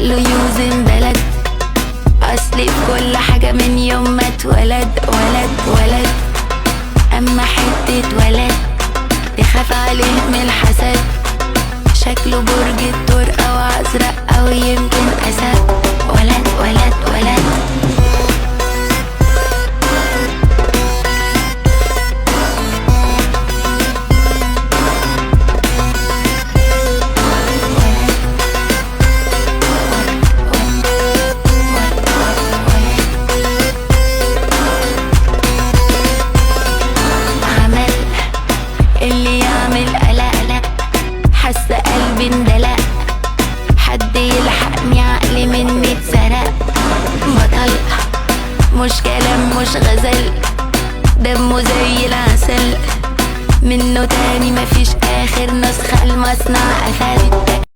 عقله يوزن بلد. اصلي في كل حاجة من يوم ما اتولد ولد. اما حتة ولد يخاف عليه من الحسد. شكله برج الثور او ازرق او يمكن اسد. ولد ولد ولد. اللي يعمل قلق حاسه قلبي اندلق. حد يلحقني عقلي مني اتسرق. بطل مش كلام مش غزل. دمه زي العسل منه تاني مفيش اخر نسخة. المصنع قفل.